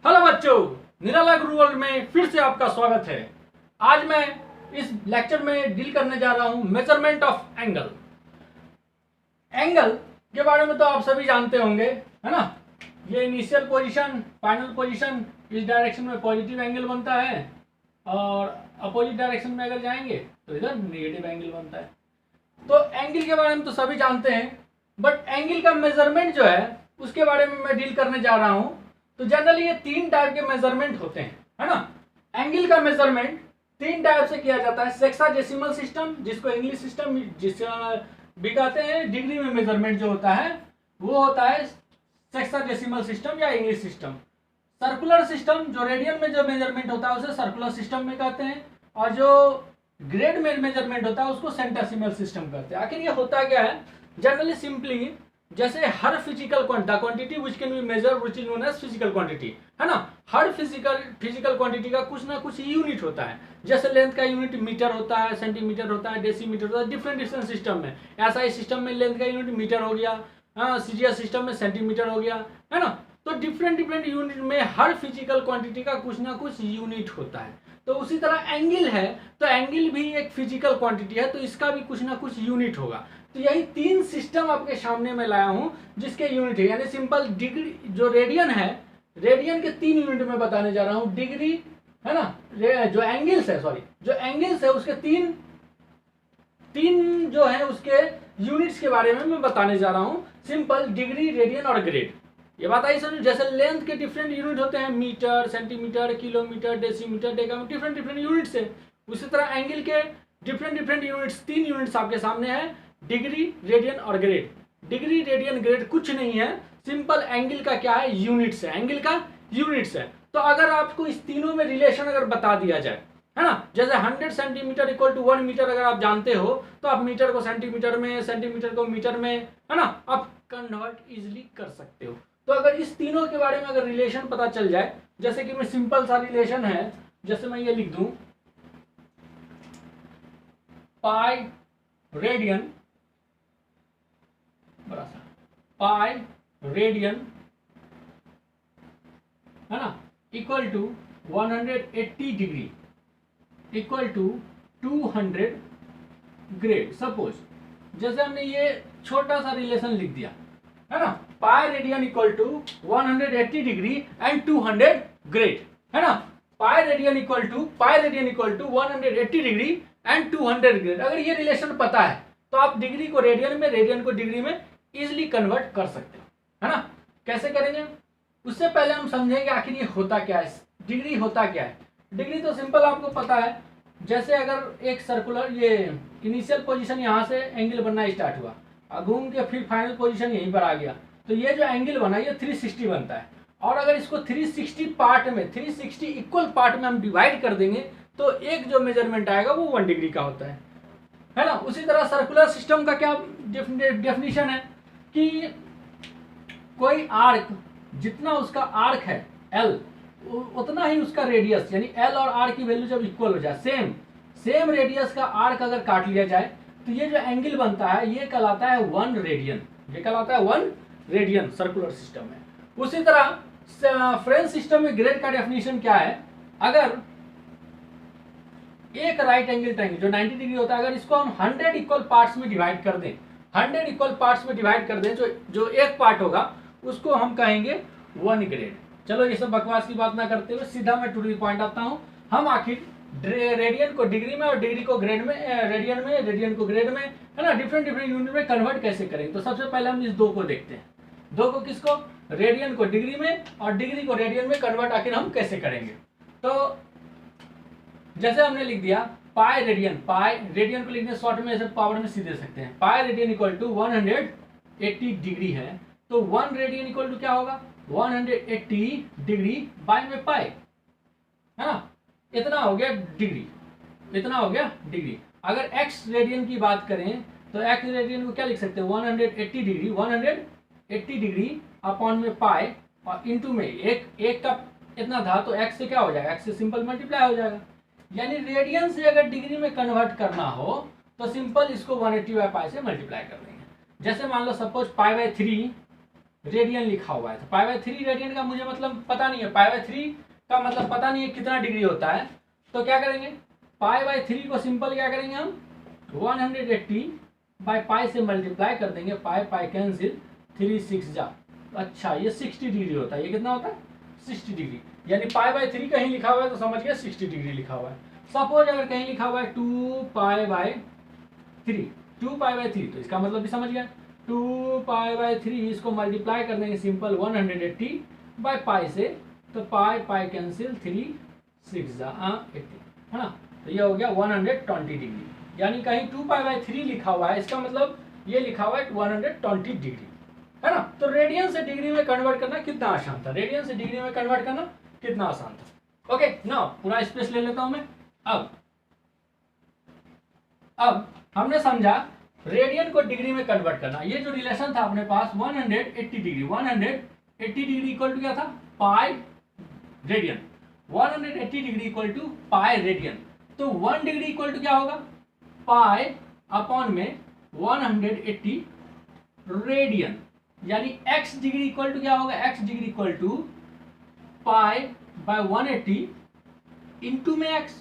Hello बच्चों, निराला गुरु world में फिर से आपका स्वागत है। आज मैं इस लेक्चर में डील करने जा रहा हूं मेजरमेंट ऑफ एंगल। एंगल के बारे में तो आप सभी जानते होंगे, है ना। ये इनिशियल पोजीशन, फाइनल पोजीशन, इस डायरेक्शन में पॉजिटिव एंगल बनता है और अपोजिट डायरेक्शन में अगर जाएंगे तो इधर नेगेटिव एंगल बनता है। तो एंगल के बारे में तो सभी जानते हैं, बट एंगल का मेजरमेंट जो है उसके बारे में मैं डील करने जा रहा हूं। तो जनरली ये तीन टाइप के मेजरमेंट होते हैं, है ना। एंगल का मेजरमेंट तीन टाइप से किया जाता है। सेक्साडेसिमल सिस्टम, जिसको इंग्लिश सिस्टम भी कहते हैं। डिग्री में मेजरमेंट जो होता है वो होता है सेक्साडेसिमल सिस्टम या इंग्लिश सिस्टम। सर्कुलर सिस्टम, जो रेडियन में जो मेजरमेंट होता है उसे सर्कुलर सिस्टम में कहते हैं, और जो ग्रेड में मेजरमेंट होता है उसको सेंटेसिमल सिस्टम कहते हैं। आखिर ये होता क्या है? जनरली सिंपली, जैसे हर physical quantity which can be measure which is known as physical quantity, है ना। हर फिजिकल क्वांटिटी का कुछ ना कुछ यूनिट होता है। जैसे लेंथ का यूनिट मीटर होता है, सेंटीमीटर होता है, डेसीमीटर होता है। डिफरेंट सिस्टम में, एसआई सिस्टम में लेंथ का यूनिट मीटर हो गया, सीजीएस सिस्टम में सेंटीमीटर हो गया, है ना। तो डिफरेंट यूनिट में हर फिजिकल क्वांटिटी का कुछ ना कुछ यूनिट होता है। तो उसी तरह एंगल है, तो एंगल भी एक फिजिकल क्वांटिटी है, तो इसका भी कुछ ना कुछ यूनिट होगा। तो यही तीन सिस्टम आपके सामने में लाया हूं जिसके यूनिट है, यानी सिंपल डिग्री। जो रेडियन है, रेडियन के तीन यूनिट में बताने जा रहा हूं। डिग्री, है ना। जो एंगल्स है, जो एंगल्स है उसके तीन जो है उसके यूनिट्स के बारे में मैं बताने जा रहा हूं। सिंपल डिग्री, रेडियन और ग्रेड। ये बात आई समझ। जैसे लेंथ के डिफरेंट यूनिट होते हैं, metre, centimetre, kilometre, decimetre, decametre, different units है। उसी तरह एंगल के डिफरेंट यूनिट्स, तीन यूनिट्स आपके सामने है, डिग्री, रेडियन और ग्रेड। डिग्री, रेडियन, ग्रेड कुछ नहीं है, सिंपल एंगल का क्या है? यूनिट्स है। एंगल का यूनिट्स है। तो अगर आपको इस तीनों में रिलेशन अगर बता दिया जाए, है ना, जैसे 100 सेंटीमीटर इक्वल टू 1 मीटर अगर आप जानते हो, तो आप मीटर को सेंटीमीटर में, सेंटीमीटर को मीटर में, है ना, आप कन्वर्ट इजिली कर सकते हो। तो अगर इस तीनों के बारे में अगर रिलेशन पता चल जाए, जैसे कि मैं सिंपल सा रिलेशन है, जैसे मैं ये लिख दूं, पाई रेडियन, बड़ा सा पाई रेडियन, है ना, equal to 180 degree equal to 200 grade. Suppose जैसे हमने ये छोटा सा रिलेशन लिख दिया, है ना, pi radian equal to 180 degree and 200 grade, है ना। Pi radian equal to 180 degree and 200 grade. अगर ये रिलेशन पता है तो आप डिग्री को रेडियन में, रेडियन को डिग्री में इजिली कन्वर्ट कर सकते हो, है ना। कैसे करेंगे? उससे पहले हम समझेंगे आखिर ये होता क्या है, डिग्री होता क्या है। डिग्री तो सिंपल आपको पता है। जैसे अगर एक सर्कुलर, ये इनिशियल पोजीशन यहाँ से एंगल बनना स्टार्ट हुआ और घूम के फिर फाइनल पोजीशन यहीं पर आ गया, तो ये जो एंगल बना ये 360 बनता है। और अगर इसको 360 पार्ट में, 360 इक्वल पार्ट में हम डिवाइड कर देंगे तो एक जो मेजरमेंट आएगा वो 1 डिग्री का होता है ना। उसी तरह सर्कुलर सिस्टम का क्या डेफिनेशन है कि कोई आर्क, जितना उसका आर्क है एल, उतना ही उसका रेडियस, यानी एल और आर की वैल्यू जब इक्वल हो जाए, सेम रेडियस का आर्क अगर काट लिया जाए, तो ये जो एंगल बनता है ये कहलाता है 1 रेडियन। ये कहलाता है 1 रेडियन सर्कुलर सिस्टम में। उसी तरह फ्रेंच सिस्टम में ग्रेड का डेफिनेशन क्या है? अगर एक राइट एंगल ट्रायंगल जो 90 डिग्री होता है, अगर इसको हम 100 इक्वल पार्ट्स में डिवाइड कर दें, 100 इक्वल पार्ट्स में डिवाइड कर दें, जो एक पार्ट होगा उसको हम कहेंगे 1 ग्रेड। चलो ये सब बकवास की बात ना करते हुए सीधा मैं टू द पॉइंट आता हूं। हम आखिर रेडियन को डिग्री में और डिग्री को ग्रेड में, रेडियन में, रेडियन को ग्रेड में, है ना, डिफरेंट यूनिट में कन्वर्ट कैसे करेंगे। तो सबसे पहले हम इस दो को देखते हैं। दो को किसको? रेडियन को डिग्री में और डिग्री को रेडियन में कन्वर्ट आखिर हम कैसे करेंगे। तो जैसे हमने लिख दिया पाई रेडियन, पाई रेडियन को लिखने शॉर्ट में ऐसे पावर में सीधे सकते हैं। Pi radian equal to 180 degree है, तो 1 रेडियन इक्वल टू क्या होगा? 180 डिग्री बाय में पाई, है ना, इतना हो गया डिग्री, इतना हो गया डिग्री। अगर x रेडियन की बात करें तो x रेडियन को क्या लिख सकते हैं? 180 डिग्री अपॉन में पाई और इंटू में एक का इतना था, तो x से क्या हो जाएगा? x से सिंपल मल्टीप्लाई हो जाएगा। यानी रेडियन से अगर डिग्री में कन्वर्ट करना हो तो सिंपल इसको 180 बाय पाई से मल्टीप्लाई कर देंगे। जैसे मान लो सपोज पाई बाय 3 रेडियन लिखा हुआ है, तो π/3 रेडियन का मुझे मतलब पता नहीं है, π/3 का मतलब पता नहीं है कितना डिग्री होता है। तो क्या करेंगे, π/3 को सिंपल क्या करेंगे हम 180 बाय पाई से मल्टीप्लाई कर देंगे, पाई पाई कैंसिल, 3 6 जा। अच्छा ये 60 डिग्री होता है, ये कितना होता है 60 डिग्री, यानी π/3 कहीं लिखा हुआ है तो समझ गया 60 डिग्री लिखा हुआ है। सपोज अगर कहीं लिखा हुआ है 2π/3, 2π/3 तो इसका मतलब भी समझ गया 2π/3, इसको मल्टीप्लाई कर देंगे सिंपल 180 बाय पाई से, तो पाई पाई कैंसिल, 3 6 जा 80 है ना, तो ये हो गया 120 डिग्री। यानी कहीं 2π/3 लिखा हुआ है, इसका मतलब ये लिखा हुआ है 120 डिग्री है ना। तो रेडियन से डिग्री में कन्वर्ट करना कितना आसान था, रेडियन से डिग्री में कन्वर्ट करना कितना आसान था। ओके ना, पूरा स्पेस ले लेता हूं मैं। अब हमने समझा रेडियन को डिग्री में कन्वर्ट करना। ये जो रिलेशन था अपने पास 180 डिग्री, 180 डिग्री इक्वल टू क्या था, pi radian, 180 degree equal to pi radian. तो 1 डिग्री इक्वल टू क्या होगा, पाई अपॉन में 180 रेडियन, यानी x डिग्री इक्वल टू क्या होगा, x degree equal to pi by 180 into में x,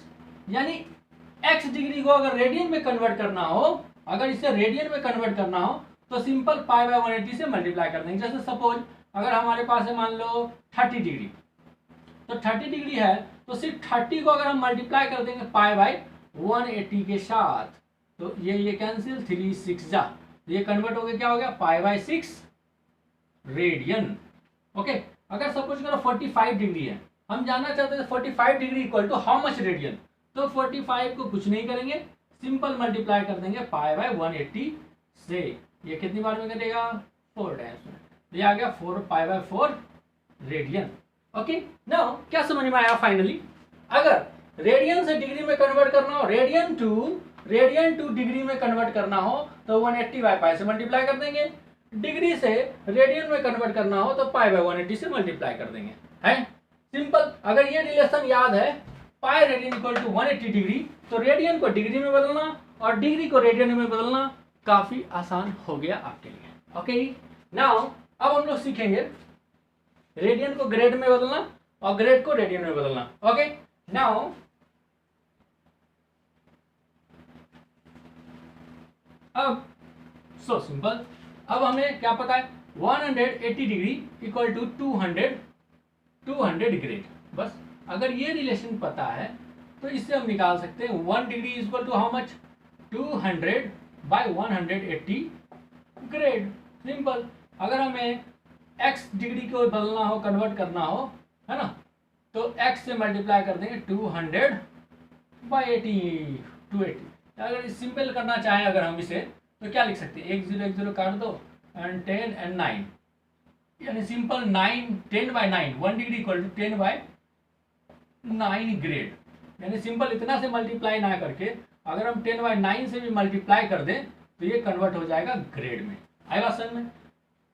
यानी x डिग्री को अगर रेडियन में कन्वर्ट करना हो, अगर इसे रेडियन में कन्वर्ट करना हो तो सिंपल पाई बाय 180 से मल्टीप्लाई कर देंगे। जैसे सपोज अगर हमारे पास है मान लो 30 डिग्री, तो 30 डिग्री है तो सिर्फ 30 को अगर हम मल्टीप्लाई कर देंगे पाई बाय 180 के साथ, तो ये कैंसिल, 3 6 जा, ये कन्वर्ट हो गया, क्या हो गया पाई बाय 6 रेडियन। ओके, अगर सपोज करो 45 डिग्री है, हम जानना चाहते हैं 45 degree equal to how much radian, तो 45 को कुछ नहीं करेंगे, सिंपल मल्टीप्लाई कर देंगे पाई बाय 180 से। ये कितनी बार में करेगा, 4 टाइम्स में, ये आ गया 4 pi by 4 radian. Okay, now क्या समझ में आया फाइनली, अगर रेडियन से डिग्री में कन्वर्ट करना हो, रेडियन टू डिग्री में कन्वर्ट करना हो तो 180 बाय पाई से मल्टीप्लाई कर देंगे, डिग्री से रेडियन में कन्वर्ट करना हो तो पाई बाय 180 से मल्टीप्लाई कर देंगे, है सिंपल। अगर ये रिलेशन याद है, pi radian equal to 180 degree, तो रेडियन को डिग्री में बदलना और डिग्री को रेडियन में बदलना काफी आसान हो गया आपके लिए। ओके, नाउ अब हम लोग सीखेंगे रेडियन को ग्रेड में बदलना और ग्रेड को रेडियन में बदलना। ओके, नाउ अब सो सिंपल, अब हमें क्या पता है 180 डिग्री इक्वल टू 200 ग्रेड, बस अगर ये रिलेशन पता है तो इससे हम निकाल सकते हैं 1 degree equal to how much, 200 by 180 grade. Simple, अगर हमें x डिग्री को बदलना हो, कन्वर्ट करना हो, है ना, तो x से मल्टीप्लाई कर देंगे 200 बाय 80, 280। अगर सिंपल करना चाहें अगर हम इसे, तो क्या लिख सकते हैं, 1 0 1 0 काट दो एंड 10 एंड 9, यानी simple 9 10 by 9, 1 degree equal to 10 by 9 grade. यानी सिंपल इतना से मल्टीप्लाई ना करके अगर हम 10 बाय 9 से भी मल्टीप्लाई कर दें तो ये कन्वर्ट हो जाएगा ग्रेड में। आएगा समझ में,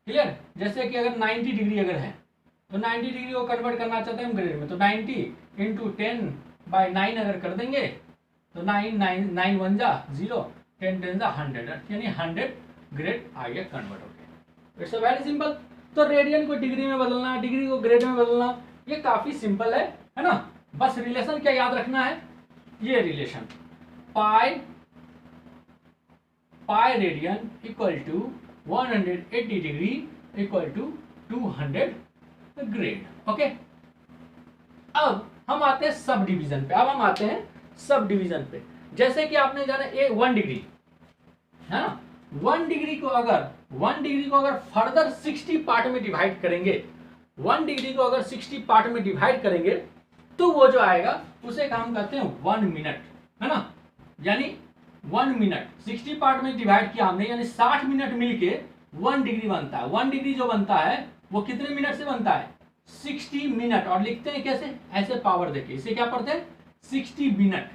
क्लियर। जैसे कि अगर 90 डिग्री अगर है तो 90 डिग्री को कन्वर्ट करना चाहते हैं हम ग्रेड में, तो 90 इंटू 10 बाय 9 अगर कर देंगे तो 9 1 जा 0, 10 10 जा 100, यानी 100 ग्रेड आ गया, कन्वर्ट हो गया। It's very simple. तो रेडियन को डिग्री में बदलना, डिग्री को ग्रेड में बदलना, ये काफी सिंपल है ना। बस रिलेशन क्या याद रखना है, ये relation pi radian equal to 180 degree equal to 200 grade. Okay, अब हम आते हैं सब डिवीजन पे। जैसे कि आपने जाना 1 डिग्री है ना, 1 डिग्री को अगर फर्दर 60 पार्ट में डिवाइड करेंगे, 1 डिग्री को अगर 60 पार्ट में डिवाइड करेंगे तो वो जो आएगा उसे हम कहते हैं 1 मिनट, है ना। यानी 1 मिनट 60 पार्ट में डिवाइड किया हमने, यानी 60 मिनट मिलके 1 डिग्री बनता है। 1 डिग्री जो बनता है वो कितने मिनट से बनता है, 60 मिनट। और लिखते हैं कैसे, ऐसे पावर देके, इसे क्या पढ़ते हैं 60 minute.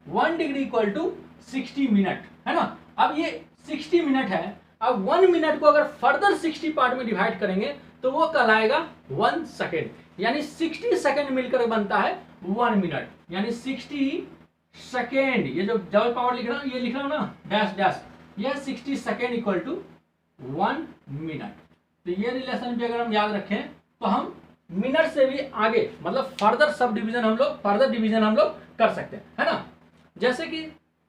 1 degree equal to 60 minute, है ना। अब ये 60 मिनट है, अब 1 मिनट को अगर फर्दर 60 पार्ट में डिवाइड करेंगे तो वो कहलाएगा 1 सेकेंड, यानी 60 सेकेंड मिलकर बनता है 1 मिनट, यानी 60 सेकेंड। ये जो डबल पावर लिख रहा हूं, ये लिख रहा हूं ना डैश डैश, ये 60 सेकेंड इक्वल टू 1 मिनट। तो ये रिलेशन भी अगर हम याद रखें तो हम मिनट से भी आगे मतलब फर्दर सब डिवीजन हम लोग फर्दर डिवीजन हम लोग कर सकते हैं, है ना। जैसे कि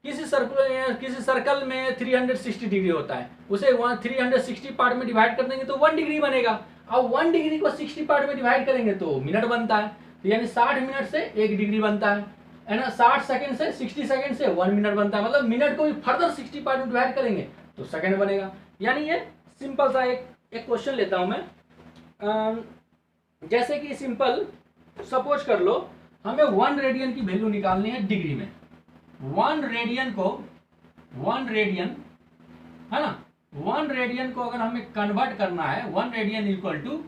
किसी सर्कल में 360 डिग्री होता है, उसे 360 पार्ट में डिवाइड कर देंगे तो 1 डिग्री बनेगा। अब 1 डिग्री को 60 पार्ट में डिवाइड करेंगे तो मिनट बनता है, तो यानी 60 मिनट से 1 डिग्री बनता है ना। 60 सेकंड से 60 सेकंड से 1 मिनट बनता है, मतलब मिनट को भी फर्दर 60 पार्ट में डिवाइड करेंगे तो सेकंड बनेगा। यानी ये सिंपल सा एक क्वेश्चन लेता हूं मैं। जैसे कि सिंपल सपोज कर लो हमें 1 रेडियन की वैल्यू निकालनी है डिग्री में। 1 रेडियन है ना, 1 रेडियन को अगर हमें कन्वर्ट करना है, 1 radian equal to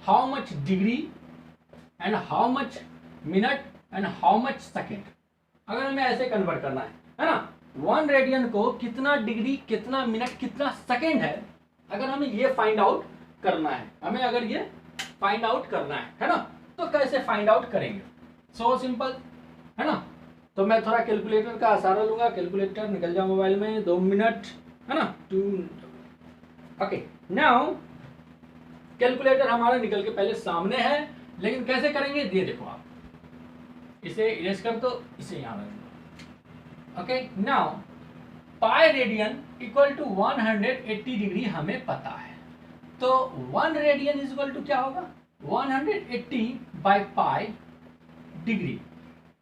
how much degree and how much minute and how much second, अगर हमें ऐसे कन्वर्ट करना है ना। 1 रेडियन को कितना डिग्री कितना मिनट कितना सेकेंड है, अगर हमें ये फाइंड आउट करना है, हमें अगर ये फाइंड आउट करना है ना, तो कैसे फाइंड आउट करेंगे? सो सिंपल, है ना। तो मैं थोड़ा कैलकुलेटर का सहारा लूंगा, कैलकुलेटर निकल जाओ मोबाइल में, 2 मिनट, है ना, 2। ओके, नाउ कैलकुलेटर हमारा निकल के पहले सामने है, लेकिन कैसे करेंगे ये देखो आप, इसे इरेज कर दो, इसे यहां रख दो। Okay, now pi radian equal to 180 degree हमें पता है, तो 1 रेडियन इज इक्वल टू क्या होगा, 180 बाय पाई डिग्री।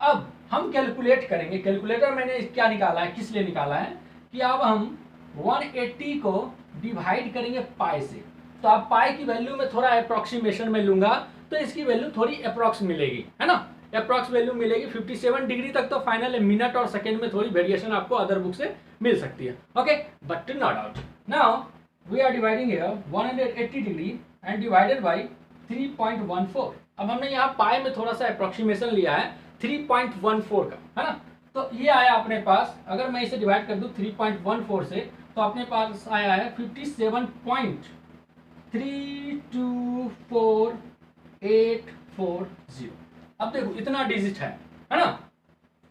अब हम कैलकुलेट करेंगे, कैलकुलेटर मैंने क्या निकाला है, किस लिए निकाला है कि अब हम 180 को डिवाइड करेंगे पाई से, तो अब पाई की वैल्यू में थोड़ा अप्रोक्सीमेशन में लूंगा तो इसकी वैल्यू थोड़ी अप्रोक्स मिलेगी, है ना, अप्रोक्स वैल्यू मिलेगी 57 डिग्री तक। तो फाइनल मिनट और सेकेंड में थोड़ी वेरिएशन आपको अदर बुक से मिल सकती है। Okay, but not out. Now we are dividing here 180 degree and divided by 3.14। अब हमने यहाँ पाई में थोड़ा सा अप्रोक्सीमेशन लिया है 3.14 का, है ना। तो ये आया अपने पास, अगर मैं इसे डिवाइड कर दूं 3.14 से तो अपने पास आया है 57.324840। अब देखो इतना डिजिट है ना,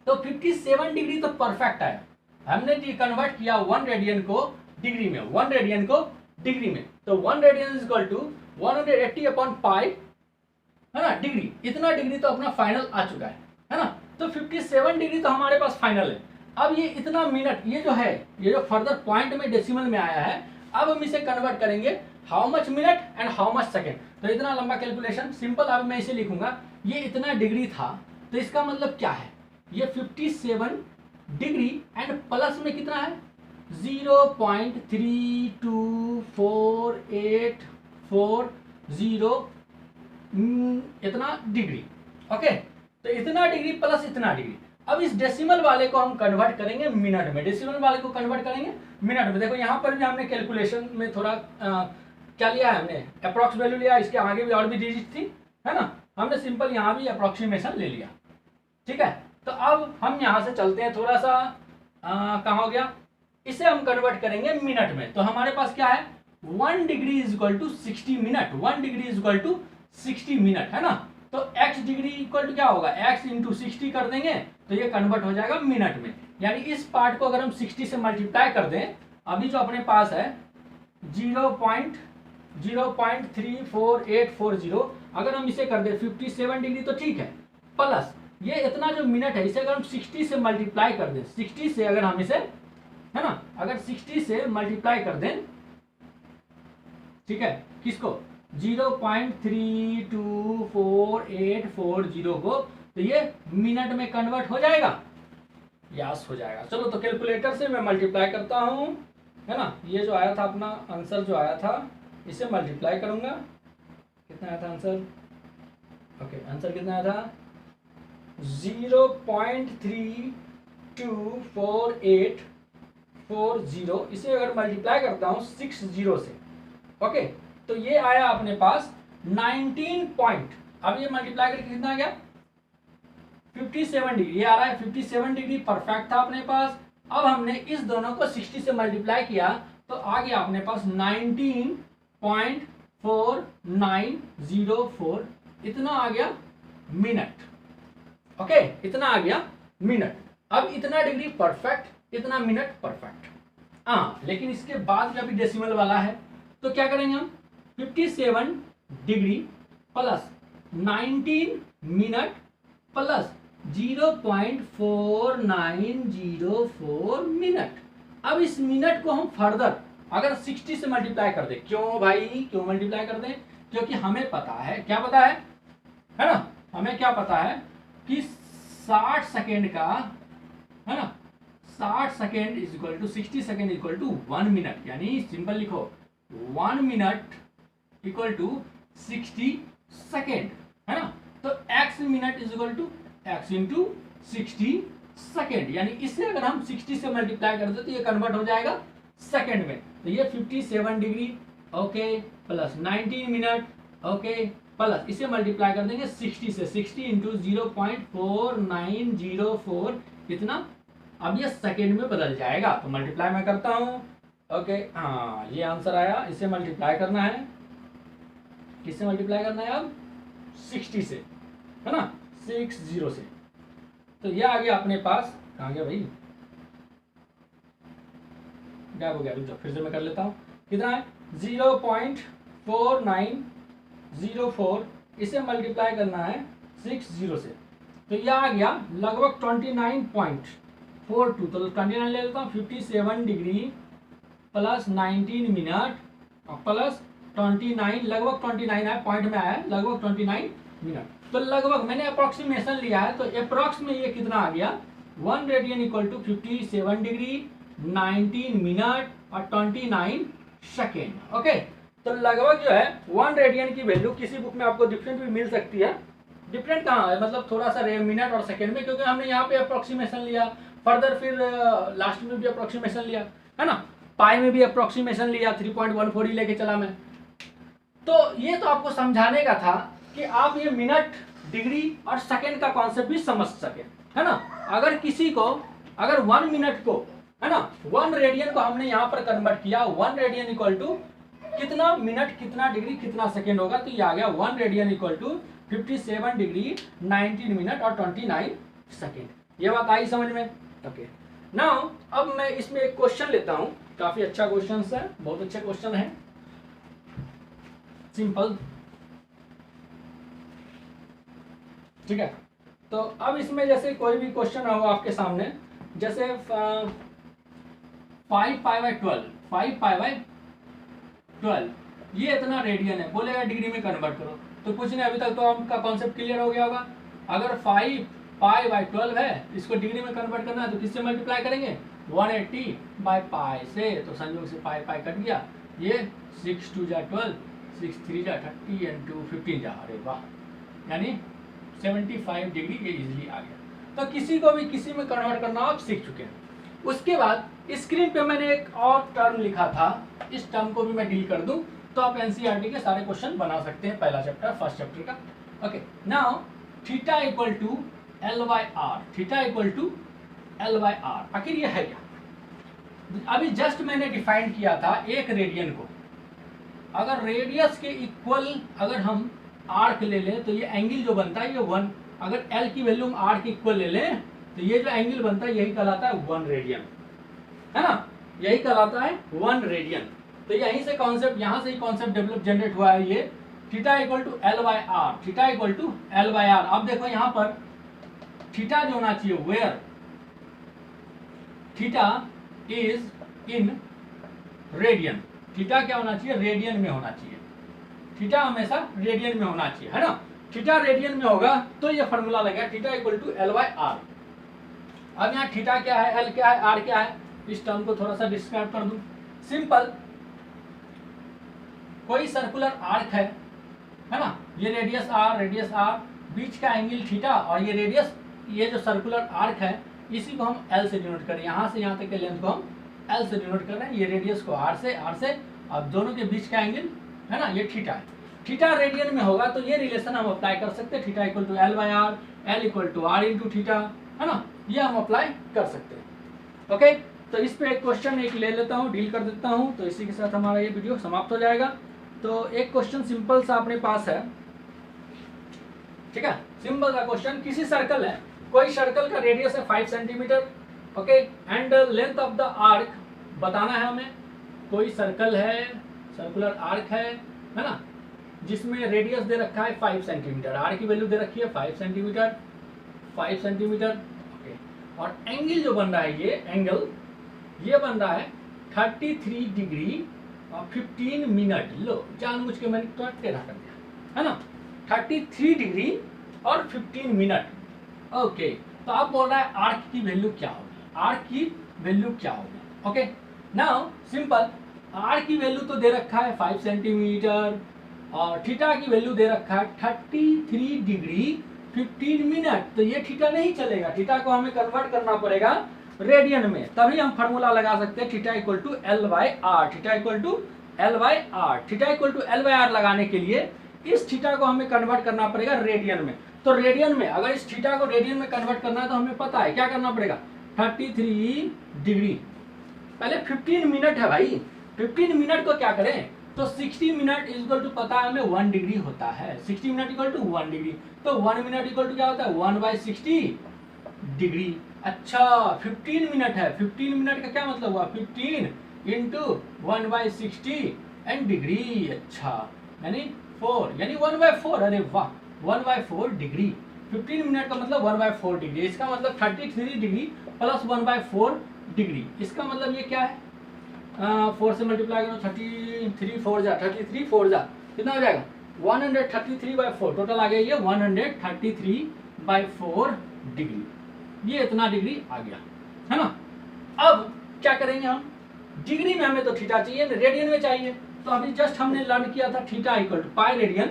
तो 57 डिग्री तो परफेक्ट आया। हमने कन्वर्ट किया 1 रेडियन को डिग्री में, 1 रेडियन को डिग्री में, तो 1 radian is equal to 180 upon pi, है ना, डिग्री। इतना डिग्री तो अपना फाइनल आ चुका है ना। तो 57 डिग्री तो हमारे पास फाइनल है। अब ये इतना मिनट, ये जो है, ये जो फर्दर पॉइंट में डेसिमल में आया है, अब हम इसे कन्वर्ट करेंगे how much minute and how much second. तो इतना लंबा कैलकुलेशन सिंपल, अब मैं इसे लिखूंगा, ये इतना डिग्री था तो इसका मतलब क्या है, ये 57 डिग्री एंड प्लस में कितना है 0.32484 इतना डिग्री। ओके, तो इतना डिग्री प्लस इतना डिग्री। अब इस डेसिमल वाले को हम कन्वर्ट करेंगे मिनट में, डेसिमल वाले को कन्वर्ट करेंगे मिनट में। देखो यहाँ पर भी हमने कैलकुलेशन में थोड़ा क्या लिया है, हमने अप्रॉक्स वैल्यू लिया, इसके आगे भी और भी डिजिट थी, है ना, हमने सिंपल यहाँ भी अप्रोक्सीमेशन ले लिया। ठीक है, तो अब हम यहाँ से चलते हैं थोड़ा सा, कहाँ हो गया, इसे हम कन्वर्ट करेंगे मिनट में। तो हमारे पास क्या है 1 degree is equal to 60 minute, 1 degree is equal to 60 minute, है ना। तो x डिग्री इक्वल टू क्या होगा, x इंटू 60 कर देंगे तो ये कन्वर्ट हो जाएगा मिनट में। यानी इस पार्ट को अगर हम 60 से मल्टीप्लाई कर दें, अभी जो अपने पास है 0.0348440, अगर हम इसे कर दें 57 डिग्री तो ठीक है, प्लस ये इतना जो मिनट है इसे अगर हम 60 से मल्टीप्लाई कर दें, 60 से अगर हम इसे, है ना, अगर 60 से मल्टीप्लाई कर दें, ठीक है, किसको 0.3248440 को, तो ये मिनट में कन्वर्ट हो जाएगा, यस हो जाएगा। चलो तो कैलकुलेटर से मैं मल्टीप्लाई करता हूं, है ना, ये जो आया था अपना आंसर जो आया था इसे मल्टीप्लाई करूंगा, कितना आया था आंसर, ओके आंसर कितना आया था 0.324840, इसे अगर मल्टीप्लाई करता हूं 60 से, ओके, तो ये आया अपने पास 19 पॉइंट। अब ये मल्टीप्लाई करके कितना आ गया 57 डिग्री, ये आ रहा है 57 डिग्री परफेक्ट था अपने पास। अब हमने इस दोनों को 60 से मल्टीप्लाई किया तो आ गया अपने पास 19.4904, इतना आ गया मिनट। ओके, इतना आ गया मिनट। अब इतना डिग्री परफेक्ट, इतना मिनट परफेक्ट। हाँ, लेकिन इसके बाद का भी डेसिमल वाला है, तो क्या करेंगे हम 57 degree plus 19 minute plus 0.4904 minute. अब इस मिनट को हम फर्दर अगर 60 से मल्टीप्लाई कर दें, क्यों भाई क्यों मल्टीप्लाई कर दें? क्योंकि हमें पता है, क्या पता है ना, हमें क्या पता है कि 60 सेकेंड का, है ना, 60 second is equal to 60 second equal to 1 minute, यानी सिंपल लिखो 1 मिनट इक्वल टू 60 सेकेंड, है ना। तो x minute is equal to x into 60 second, यानी इसे अगर हम 60 से मल्टीप्लाई कर दे तो ये कन्वर्ट हो जाएगा सेकेंड में। तो ये 57 degree okay plus 19 minute okay plus इसे मल्टीप्लाई कर देंगे 60 से, 60 इंटू 0.4904 कितना, अब ये सेकेंड में बदल जाएगा। तो मल्टीप्लाई मैं करता हूं ओके, हाँ ये आंसर आया। इसे मल्टीप्लाई करना है, किससे मल्टीप्लाई करना है अब? 60 से, है ना, 60 से। तो ये आ गया अपने पास, कहाँ गया भाई, गायब हो गया, रुक जाओ फिर से मैं कर लेता हूँ। कितना है? 0.4904, इसे मल्टीप्लाई करना है 60 से, तो ये आ गया लगभग 29.42। तो 29 ले लेता हूँ, 57 डिग्री प्लस 19 मिनट प्लस 29, लगभग 29 है, पॉइंट में आया लगभग 29 मिनट। तो लगभग मैंने अप्रोक्सीमेशन लिया है, तो अप्रोक्स में ये कितना आ गया, 1 radian equal to 57 degree 19 minute और 29 सेकेंड। ओके, तो लगभग जो है 1 रेडियन की वैल्यू, किसी बुक में आपको डिफरेंट भी मिल सकती है, डिफरेंट कहाँ है मतलब थोड़ा सा मिनट और सेकेंड में, क्योंकि हमने यहाँ पे अप्रोक्सीमेशन लिया, फर्दर फिर लास्ट में भी अप्रोक्सीमेशन लिया, है ना, पाई में भी अप्रोक्सीमेशन लिया, 3.14 ही लेके चला मैं। तो ये तो आपको समझाने का था कि आप ये मिनट, डिग्री और सेकेंड का कॉन्सेप्ट भी समझ सके, है ना। अगर किसी को, अगर 1 मिनट को, है ना, 1 रेडियन को हमने यहाँ पर कन्वर्ट किया, 1 रेडियन इक्वल टू कितना मिनट, कितना डिग्री, कितना सेकेंड होगा, तो ये आ गया 1 radian equal to 57 degree 19 minute और 29 सेकेंड। ये बात आई समझ में? ओके, नाउ अब मैं इसमें एक क्वेश्चन लेता हूँ, काफी अच्छा क्वेश्चन है, बहुत अच्छे क्वेश्चन है, सिंपल, ठीक है। तो अब इसमें जैसे कोई भी क्वेश्चन हो आपके सामने, जैसे 5 पाई बाय 12, 5 पाई बाय 12 ये इतना रेडियन है, बोलेगा डिग्री में कन्वर्ट करो, तो कुछ नहीं, अभी तक तो आपका कॉन्सेप्ट क्लियर हो गया होगा। अगर 5 पाई बाय 12 है, इसको डिग्री में कन्वर्ट करना है, तो किससे मल्टीप्लाई करेंगे? 180 बाय पाई से, तो संयोग से पाई पाई कट गया, ये 6 2 जा 12, 6 3 जा 30 एंड 2 15 जा, अरे वाह, यानी 75 डिग्री ये इजीली आ गया। तो किसी को भी किसी में कन्वर्ट करना आप सीख चुके हैं। उसके बाद स्क्रीन पे मैंने एक और टर्म लिखा था, इस टर्म को भी मैं डील कर दूं तो आप एनसीईआरटी के सारे क्वेश्चन बना सकते हैं, पहला चैप्टर, फर्स्ट चैप्टर का। Okay, now theta equal to L by R, theta equal to L by R, आखिर ये है क्या? अभी जस्ट मैंने डिफाइन किया था एक रेडियन को, अगर रेडियस के इक्वल अगर हम आर्क ले लें तो ये एंगल जो बनता है ये 1, अगर एल की वैल्यू हम आर के इक्वल ले लें तो ये जो एंगल बनता है यही कहलाता है 1 रेडियन, है ना, यही कहलाता है 1 रेडियन। तो यहीं से कॉन्सेप्ट, यहाँ से ही कॉन्सेप्ट डेवलप जनरेट हुआ है, ये theta equal to L by R, theta equal to L by R. अब देखो यहाँ पर थीटा जो होना चाहिए, where theta is in radian, theta क्या होना चाहिए? रेडियन में होना चाहिए, थीटा हमेशा रेडियन में होना चाहिए, है ना। थीटा रेडियन में होगा तो ये फॉर्मूला लगेगा theta equal to L by R. अब यहाँ थीटा क्या है, एल क्या है, आर क्या है, इस टर्म को थोड़ा सा डिस्क्राइब कर दूं। सिंपल, कोई सर्कुलर आर्क है ना, ये रेडियस आर, बीच का एंगल थीटा, और ये रेडियस, ये जो सर्कुलर आर्क है इसी को हम एल से डिनोट करें, यहाँ से यहाँ तक के लेंथ को हम एल से डिनोट कर रहे हैं, ये रेडियस को आर से, अब दोनों के बीच का एंगल, है ना, ये थीटा है। थीटा रेडियन में होगा तो ये रिलेशन हम अप्लाई कर सकते हैं, theta equal to L by R, L equal to R into theta, है ना, ये हम अप्लाई कर सकते हैं। ओके, तो इस पे एक क्वेश्चन एक ले लेता हूँ, डील कर देता हूँ, तो इसी के साथ हमारा ये वीडियो समाप्त हो जाएगा। तो एक क्वेश्चन सिंपल सा अपने पास है, ठीक है, सिंपल सा क्वेश्चन, किसी सर्कल है, कोई सर्कल का रेडियस है 5 centimetre, okay, and length of the arc बताना है हमें। कोई सर्कल है, सर्कुलर आर्क है, है ना, जिसमें रेडियस दे रखा है 5 सेंटीमीटर, आर की वैल्यू दे रखी है 5 सेंटीमीटर, 5 सेंटीमीटर। ओके, और एंगल जो बन रहा है, ये एंगल ये बन रहा है 33 डिग्री और 15 मिनट। लो जानबूझ के मैंने थोड़ा टेढ़ा कर दिया, है ना, 33 डिग्री और 15 मिनट। ओके, तो आप बोल रहा है आर्क की वैल्यू क्या होगी, आर्क की वैल्यू क्या होगी। ओके, नाउ सिंपल, आर की वैल्यू तो दे रखा है 5 सेंटीमीटर और थीटा की वैल्यू दे रखा है 33 डिग्री 15 मिनट। तो ये थीटा नहीं चलेगा, थीटा को हमें कन्वर्ट करना पड़ेगा रेडियन में, तभी हम फार्मूला लगा सकते हैं theta equal to L by R, theta equal to L by R. Theta equal to L by R लगाने के लिए इस थीटा को हमें कन्वर्ट करना पड़ेगा रेडियन में। तो रेडियन में, अगर इस थीटा को रेडियन में कन्वर्ट करना है तो हमें पता है क्या करना पड़ेगा, 33 डिग्री, पहले 15 मिनट है भाई, 15 मिनट को क्या करें, तो 60 मिनट इक्वल टू पता है हमें 1 डिग्री होता है, 60 मिनट इक्वल टू 1 डिग्री, तो 1 मिनट इक्वल टू क्या होता है 1/60 डिग्री। अच्छा 15 मिनट है, 15 मिनट का क्या मतलब हुआ, 15 इंटू 1/60 एंड डिग्री। अच्छा यानी 4, यानी 1/4, अरे वाह 1/4 डिग्री, 15 मिनट का मतलब 1/4 डिग्री, इसका मतलब 33 डिग्री प्लस 1/4 डिग्री। इसका मतलब ये क्या है, 4 से मल्टीप्लाई करो, 33 4 जा 33 4 जा कितना हो जाएगा 133/4, टोटल आ गया ये 133/4 डिग्री, ये इतना डिग्री आ गया, है ना। अब क्या करेंगे हम, डिग्री में हमें तो थीटा चाहिए, रेडियन में चाहिए, तो अभी जस्ट हमने लर्न किया था theta equal to pi radian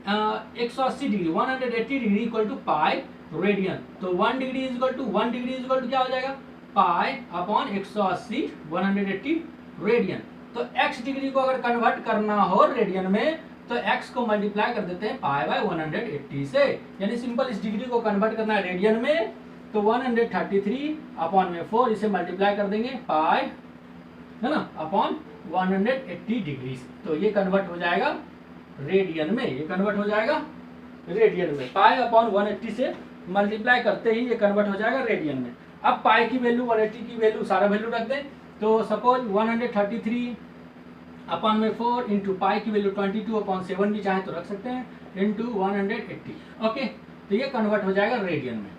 180 degree, 180 degree equal to pi radian. तो 1 degree is equal to 1 degree is equal to क्या हो जाएगा, पाई अपॉन 180 180 रेडियन। तो x डिग्री को अगर कन्वर्ट करना हो रेडियन में तो x को मल्टीप्लाई कर देते हैं पाई बाय 180 से, यानी सिंपल इस डिग्री को कन्वर्ट करना है रेडियन में, तो 133 अपॉन में 4 इसे मल्टीप्लाई कर देंगे पाई, है ना, अपॉन 180 डिग्री, तो ये कन्वर्ट हो जाएगा रेडियन में, ये कन्वर्ट हो जाएगा रेडियन में, पाई अपॉन 180 से मल्टीप्लाई करते ही ये कन्वर्ट हो जाएगा रेडियन में। अब पाई की वैल्यू 180 की वैल्यू सारा वैल्यू रख दें, तो सपोज 133 अपॉन में 4 इंटू पाई की वैल्यू 22/7 भी चाहे तो रख सकते हैं, इंटू 180। ओके, तो ये कन्वर्ट हो जाएगा रेडियन में।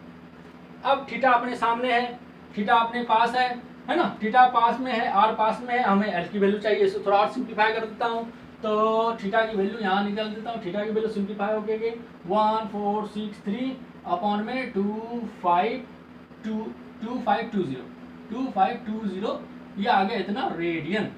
अब थीटा अपने सामने है, थीटा अपने पास है ना, थीटा पास में है, आर पास में है, हमें एल की वैल्यू चाहिए, इसको थोड़ा और सिंप्लीफाई कर देता हूँ, तो थीटा की वैल्यू यहाँ निकाल देता हूँ, थीटा की वैल्यू सिंप्लीफाई हो गई 1463 अपॉन में 2520 ये आ गया इतना रेडियन,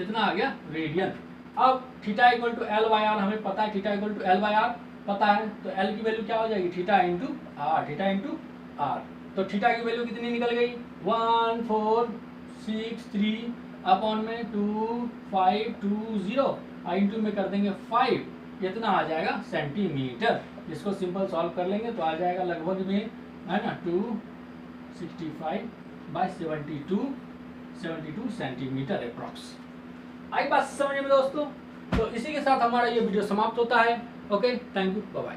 इतना आ गया रेडियन। अब theta equal to L by R हमें पता है, theta equal to L by R पता है, तो एल की वैल्यू क्या हो जाएगी, theta into R, theta into R. तो थीटा की वैल्यू कितनी निकल गई 1463 अपॉन में 2520 इंटू में कर देंगे 5, इतना आ जाएगा सेंटीमीटर। इसको सिंपल सॉल्व कर लेंगे तो आ जाएगा लगभग में, है ना, 265/72 सेंटीमीटर अप्रॉक्स। आई बात समझ में दोस्तों, तो इसी के साथ हमारा ये वीडियो समाप्त होता है। Okay, thank you, bye bye.